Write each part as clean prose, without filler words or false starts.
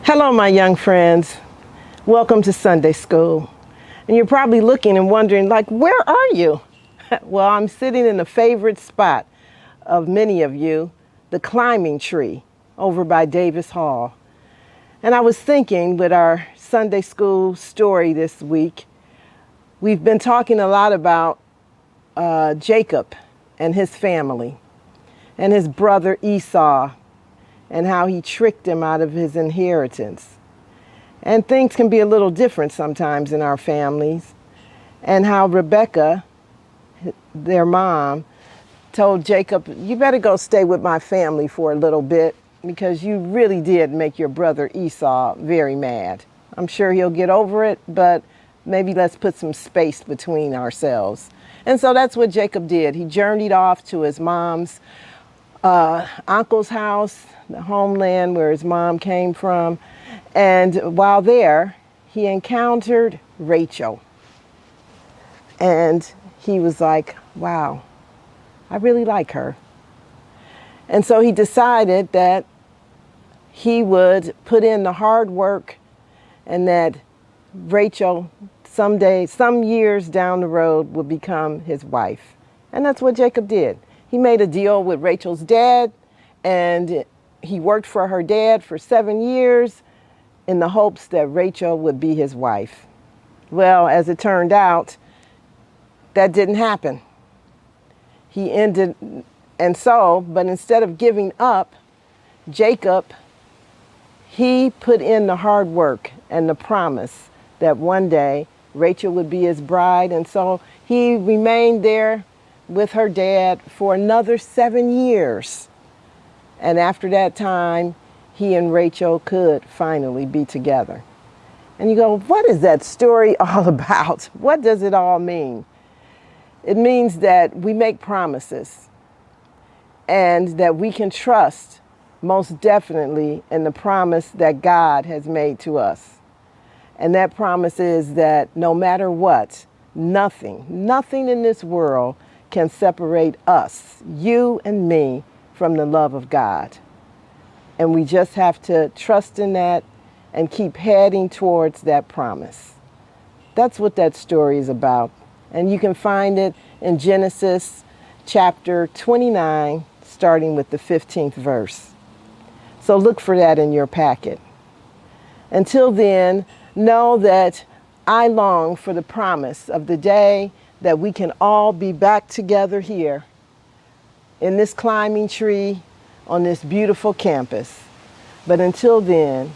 Hello, my young friends. Welcome to Sunday School. And you're probably looking and wondering, where are you? Well, I'm sitting in a favorite spot of many of you, the climbing tree over by Davis Hall. And I was thinking with our Sunday School story this week, we've been talking a lot about Jacob and his family and his brother Esau and how he tricked him out of his inheritance. And things can be a little different sometimes in our families. And how Rebecca, their mom, told Jacob, you better go stay with my family for a little bit because you really did make your brother Esau very mad. I'm sure he'll get over it, but maybe let's put some space between ourselves. And so that's what Jacob did. He journeyed off to his mom's uncle's house, the homeland where his mom came from. And while there, he encountered Rachel. And he was like, wow, I really like her. And so he decided that he would put in the hard work and that Rachel someday, some years down the road, would become his wife. And that's what Jacob did. He made a deal with Rachel's dad, and he worked for her dad for 7 years in the hopes that Rachel would be his wife. Well, as it turned out, that didn't happen. But instead of giving up, Jacob, he put in the hard work and the promise that one day Rachel would be his bride. And so he remained there with her dad for another 7 years. And after that time, he and Rachel could finally be together. And you go, what is that story all about? What does it all mean? It means that we make promises and that we can trust most definitely in the promise that God has made to us. And that promise is that no matter what, nothing in this world can separate us, you and me, from the love of God. And we just have to trust in that and keep heading towards that promise. That's what that story is about. And you can find it in Genesis chapter 29, starting with the 15th verse. So look for that in your packet. Until then, know that I long for the promise of the day that we can all be back together here in this climbing tree on this beautiful campus. But until then,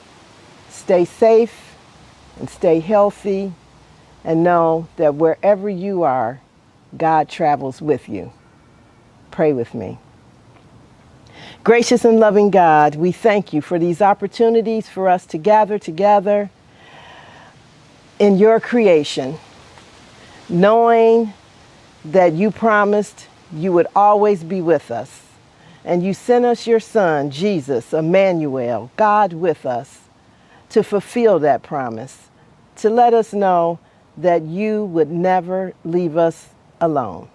stay safe and stay healthy and know that wherever you are, God travels with you. Pray with me. Gracious and loving God, we thank you for these opportunities for us to gather together in your creation, knowing that you promised you would always be with us. And you sent us your son, Jesus, Emmanuel, God with us, to fulfill that promise, to let us know that you would never leave us alone.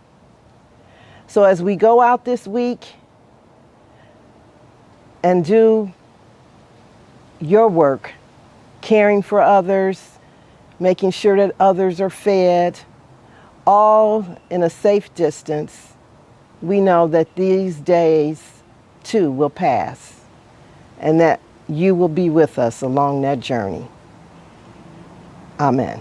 So as we go out this week and do your work, caring for others, making sure that others are fed, all in a safe distance, we know that these days too will pass and that you will be with us along that journey. Amen.